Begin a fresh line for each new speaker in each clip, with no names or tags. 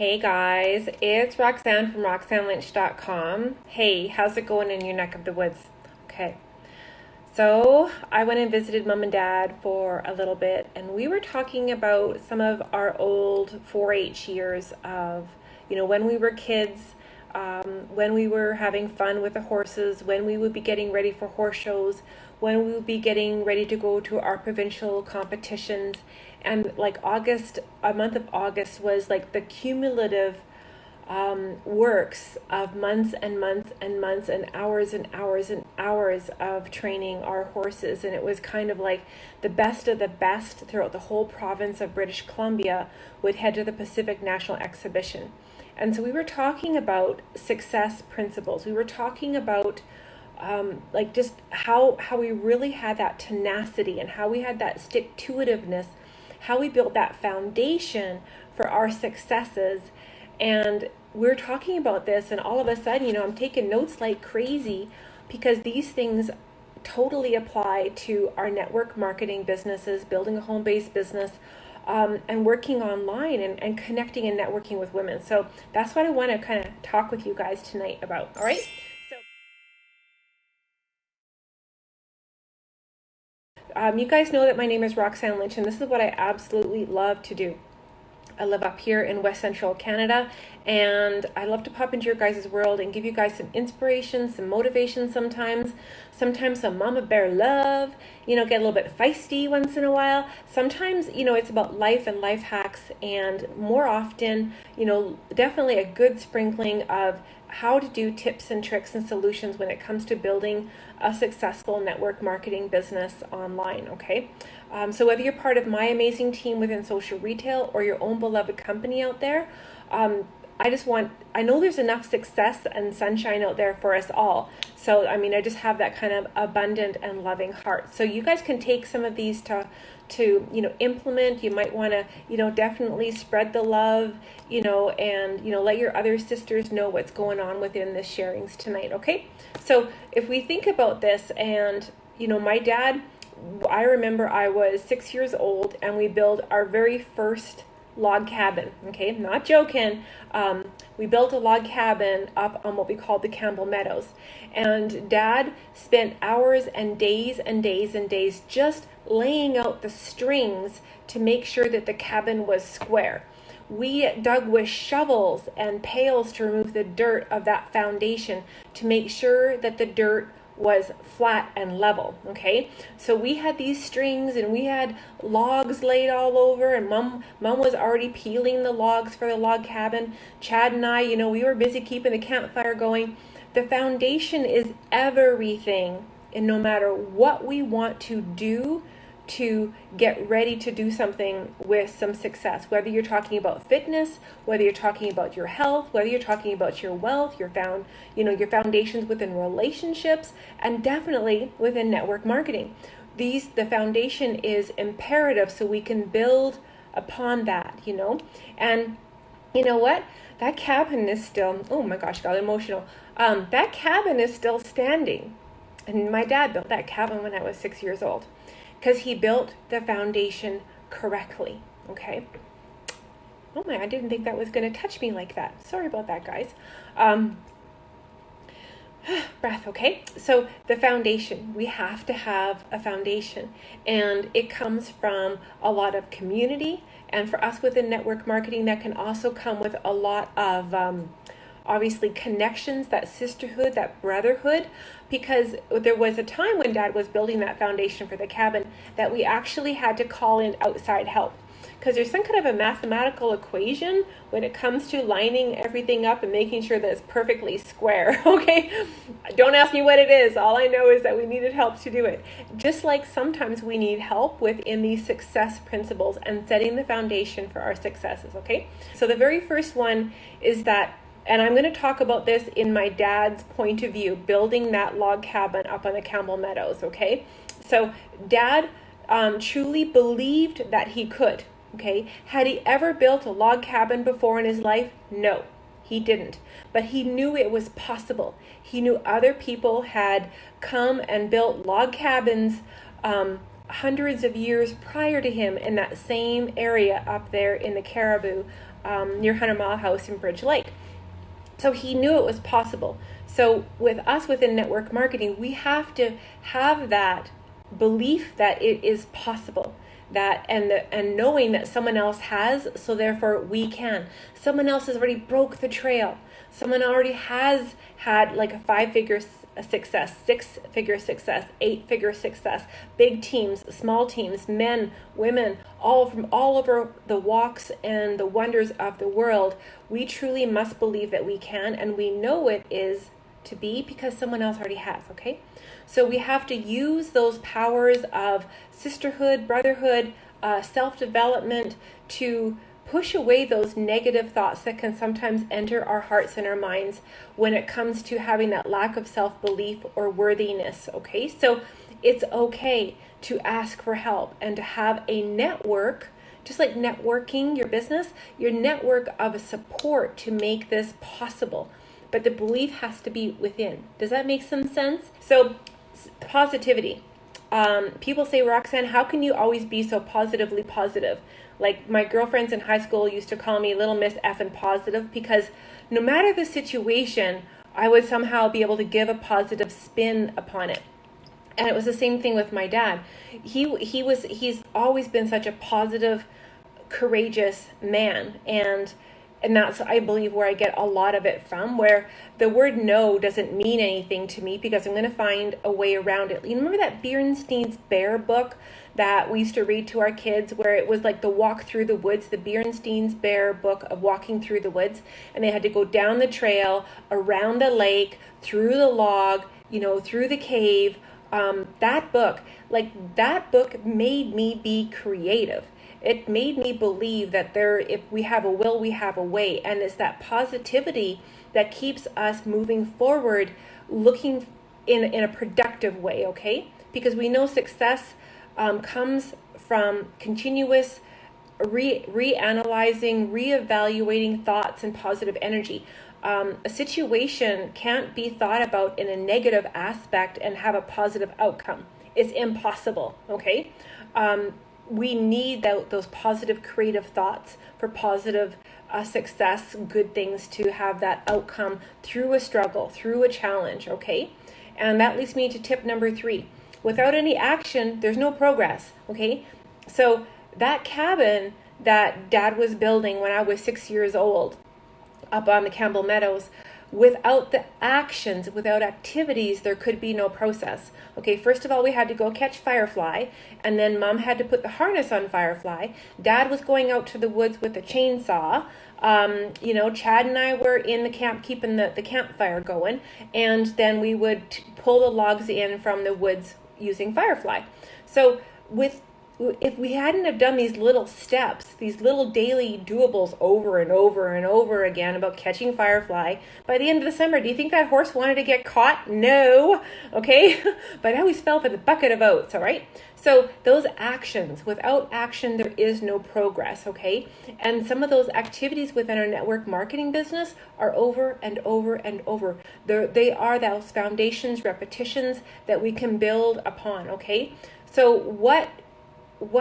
Hey guys, it's Roxanne from RoxanneLynch.com. Hey, how's it going in your neck of the woods? Okay, so I went and visited mom and dad for a little bit, and we were talking about some of our old 4-H years of, when we were kids, when we were having fun with the horses, when we would be getting ready for horse shows, when we would be getting ready to go to our provincial competitions. And like August, a month of August was like the cumulative works of months and months and months and hours and hours and hours of training our horses. And it was kind of like the best of the best throughout the whole province of British Columbia would head to the Pacific National Exhibition. And so we were talking about success principles. We were talking about just how we really had that tenacity and how we had that stick-to-itiveness, how we built that foundation for our successes. And we're talking about this, and all of a sudden, I'm taking notes like crazy because these things totally apply to our network marketing businesses, building a home-based business, and working online and connecting and networking with women. So that's what I want to kind of talk with you guys tonight about. All right. You guys know that my name is Roxanne Lynch, and this is what I absolutely love to do. I live up here in West Central Canada, and I love to pop into your guys' world and give you guys some inspiration, some motivation sometimes some mama bear love, get a little bit feisty once in a while. Sometimes, it's about life and life hacks, and more often, definitely a good sprinkling of how to do tips and tricks and solutions when it comes to building a successful network marketing business online, okay? So whether you're part of my amazing team within social retail or your own beloved company out there, I know there's enough success and sunshine out there for us all. So, I just have that kind of abundant and loving heart. So you guys can take some of these to implement. You might want to, definitely spread the love, and, let your other sisters know what's going on within the sharings tonight. Okay. So if we think about this and, my dad, I remember I was 6 years old and we built our very first log cabin. Okay, not joking. We built a log cabin up on what we called the Campbell Meadows, and Dad spent hours and days and days and days just laying out the strings to make sure that the cabin was square. We dug with shovels and pails to remove the dirt of that foundation to make sure that the dirt was flat and level. Okay, so we had these strings and we had logs laid all over, and mom was already peeling the logs for the log cabin. Chad and I, we were busy keeping the campfire going. The foundation is everything, and no matter what we want to do to get ready to do something with some success, whether you're talking about fitness, whether you're talking about your health, whether you're talking about your wealth, your foundations within relationships, and definitely within network marketing. The foundation is imperative so we can build upon that, and you know what? That cabin is still, oh my gosh, got emotional. That cabin is still standing. And my dad built that cabin when I was 6 years old, because he built the foundation correctly, okay? Oh my, I didn't think that was going to touch me like that. Sorry about that, guys. Breath, okay? So the foundation, we have to have a foundation, and it comes from a lot of community, and for us within network marketing, that can also come with a lot of obviously connections, that sisterhood, that brotherhood, because there was a time when Dad was building that foundation for the cabin that we actually had to call in outside help, because there's some kind of a mathematical equation when it comes to lining everything up and making sure that it's perfectly square. Okay, don't ask me what it is. All I know is that we needed help to do it, just like sometimes we need help within these success principles and setting the foundation for our successes. Okay, so the very first one is that, and I'm going to talk about this in my dad's point of view, building that log cabin up on the Campbell Meadows, okay? So Dad truly believed that he could, okay? Had he ever built a log cabin before in his life? No, he didn't. But he knew it was possible. He knew other people had come and built log cabins hundreds of years prior to him in that same area up there in the Caribou near 100 Mile House in Bridge Lake. So he knew it was possible. So with us within network marketing, we have to have that belief that it is possible, that and knowing that someone else has, so therefore we can. Someone else has already broke the trail. Someone already has had like a 5-figure success, 6-figure success, 8-figure success, big teams, small teams, men, women, all from all over the walks and the wonders of the world. We truly must believe that we can, and we know it is to be because someone else already has, okay? So we have to use those powers of sisterhood, brotherhood, self-development to push away those negative thoughts that can sometimes enter our hearts and our minds when it comes to having that lack of self-belief or worthiness, okay? So it's okay to ask for help and to have a network, just like networking your business, your network of support to make this possible. But the belief has to be within. Does that make some sense? So positivity. People say, Roxanne, how can you always be so positively positive? Like my girlfriends in high school used to call me Little Miss Effin' Positive, because no matter the situation, I would somehow be able to give a positive spin upon it. And it was the same thing with my dad. He's always been such a positive, courageous man, and that's, I believe, where I get a lot of it from, where the word no doesn't mean anything to me because I'm going to find a way around it. You remember that Berenstein's Bear book that we used to read to our kids, where it was like the walk through the woods, the Berenstein's Bear book of walking through the woods, and they had to go down the trail, around the lake, through the log, through the cave. That book made me be creative. It made me believe that if we have a will, we have a way. And it's that positivity that keeps us moving forward, looking in a productive way, okay? Because we know success comes from continuous reanalyzing, reevaluating thoughts and positive energy. A situation can't be thought about in a negative aspect and have a positive outcome. It's impossible, okay? We need those positive creative thoughts for positive success, good things to have that outcome through a struggle, through a challenge, okay? And that leads me to tip number 3. Without any action, there's no progress, okay? So that cabin that Dad was building when I was 6 years old up on the Campbell Meadows, without the actions, without activities, there could be no process. Okay, first of all, we had to go catch Firefly, and then Mom had to put the harness on Firefly. Dad was going out to the woods with a chainsaw. Chad and I were in the camp keeping the campfire going, and then we would pull the logs in from the woods using Firefly. So if we hadn't have done these little steps, these little daily doables over and over and over again about catching Firefly, by the end of the summer, do you think that horse wanted to get caught? No, okay? But I always fell for the bucket of oats, all right? So those actions, without action, there is no progress, okay? And some of those activities within our network marketing business are over and over and over. They are those foundations, repetitions that we can build upon, okay? So what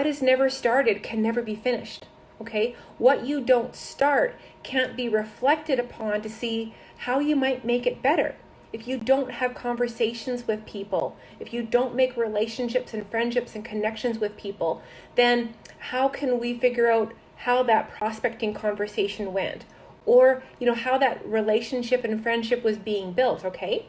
is never started can never be finished, okay? What you don't start can't be reflected upon to see how you might make it better. If you don't have conversations with people, if you don't make relationships and friendships and connections with people, then how can we figure out how that prospecting conversation went? Or, how that relationship and friendship was being built, okay?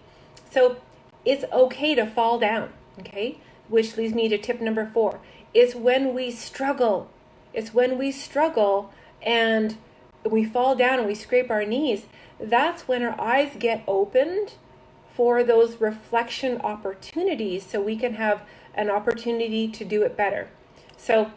So it's okay to fall down, okay? Which leads me to tip number 4. It's when we struggle. It's when we struggle and we fall down and we scrape our knees. That's when our eyes get opened for those reflection opportunities so we can have an opportunity to do it better. So,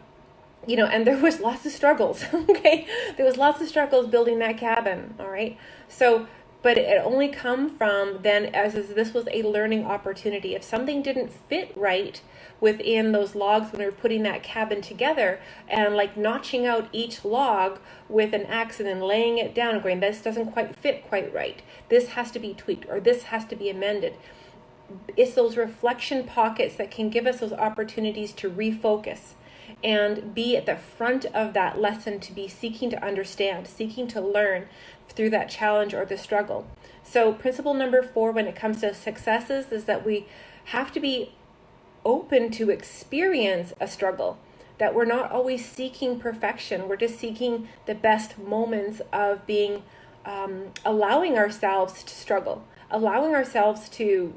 and there was lots of struggles, okay? There was lots of struggles building that cabin, all right? So, but it only come from then this was a learning opportunity. If something didn't fit right within those logs when we were putting that cabin together and like notching out each log with an axe and then laying it down and going, this doesn't quite fit quite right. This has to be tweaked or this has to be amended. It's those reflection pockets that can give us those opportunities to refocus and be at the front of that lesson, to be seeking to understand, seeking to learn through that challenge or the struggle. So principle number 4 when it comes to successes is that we have to be open to experience a struggle, that we're not always seeking perfection. We're just seeking the best moments of being, allowing ourselves to struggle, allowing ourselves to,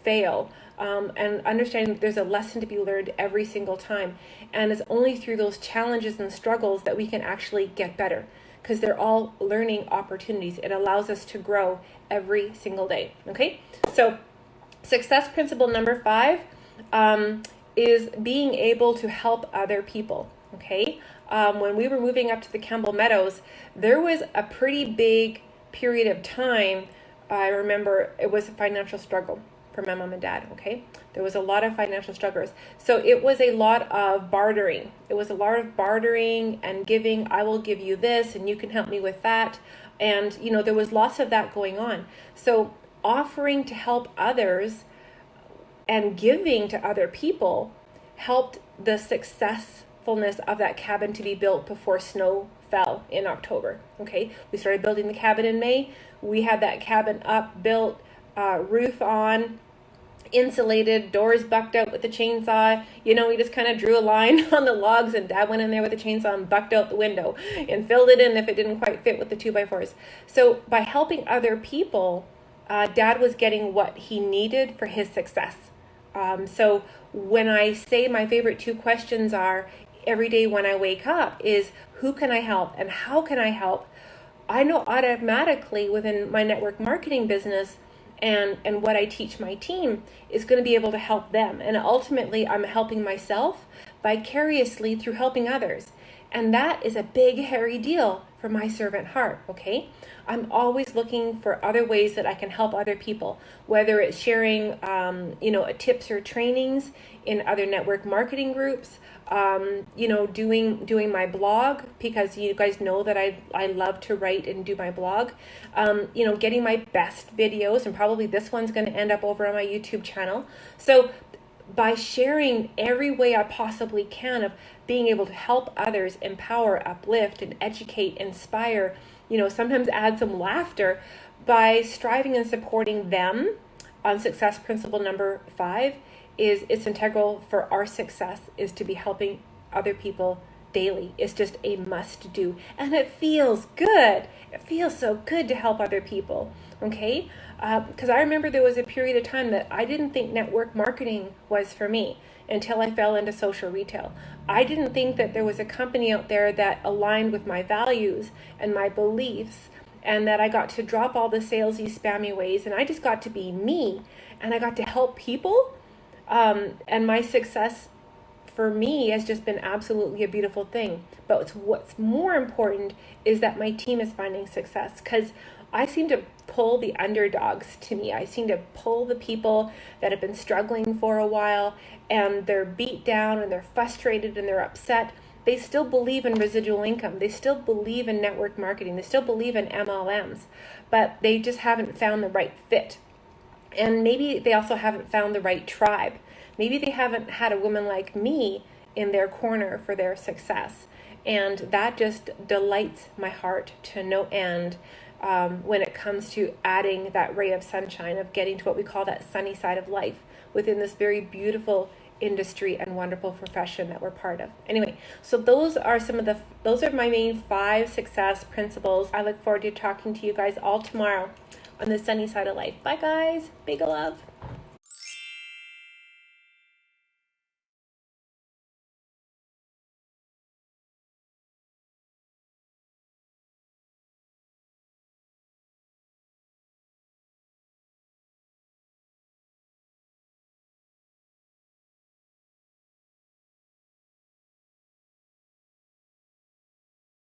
fail, and understanding that there's a lesson to be learned every single time. And it's only through those challenges and struggles that we can actually get better, because they're all learning opportunities. It allows us to grow every single day. Okay, so success principle number 5 is being able to help other people. Okay, when we were moving up to the Campbell Meadows, there was a pretty big period of time. I remember it was a financial struggle for my mom and dad. Okay, there was a lot of financial struggles, so it was a lot of bartering. It was a lot of bartering and giving. I will give you this and you can help me with that, and there was lots of that going on. So offering to help others and giving to other people helped the successfulness of that cabin to be built before snow fell in October. Okay, we started building the cabin in May. We had that cabin up, built, roof on, insulated, doors bucked out with the chainsaw. We just kind of drew a line on the logs, and Dad went in there with the chainsaw and bucked out the window and filled it in if it didn't quite fit with the 2x4s. So by helping other people, Dad was getting what he needed for his success. So when I say my favorite 2 questions are every day when I wake up is, who can I help and how can I help? I know automatically within my network marketing business and what I teach my team is going to be able to help them. And ultimately, I'm helping myself vicariously through helping others. And that is a big, hairy deal for my servant heart, okay? I'm always looking for other ways that I can help other people, whether it's sharing, tips or trainings in other network marketing groups, doing my blog, because you guys know that I love to write and do my blog, getting my best videos, and probably this one's going to end up over on my YouTube channel. So by sharing every way I possibly can of being able to help others, empower, uplift, and educate, inspire, sometimes add some laughter, by striving and supporting them on success principle number 5, it's integral for our success is to be helping other people daily. It's just a must do. And it feels good. It feels so good to help other people. Okay? Because I remember there was a period of time that I didn't think network marketing was for me until I fell into social retail. I didn't think that there was a company out there that aligned with my values and my beliefs, and that I got to drop all the salesy, spammy ways, and I just got to be me, and I got to help people. And my success for me has just been absolutely a beautiful thing. But what's more important is that my team is finding success, because I seem to pull the underdogs to me. I seem to pull the people that have been struggling for a while, and they're beat down and they're frustrated and they're upset. They still believe in residual income. They still believe in network marketing. They still believe in MLMs, but they just haven't found the right fit. And maybe they also haven't found the right tribe. Maybe they haven't had a woman like me in their corner for their success. And that just delights my heart to no end when it comes to adding that ray of sunshine, of getting to what we call that sunny side of life within this very beautiful industry and wonderful profession that we're part of. Anyway, so those are my main 5 success principles. I look forward to talking to you guys all tomorrow on the sunny side of life. Bye guys, big love.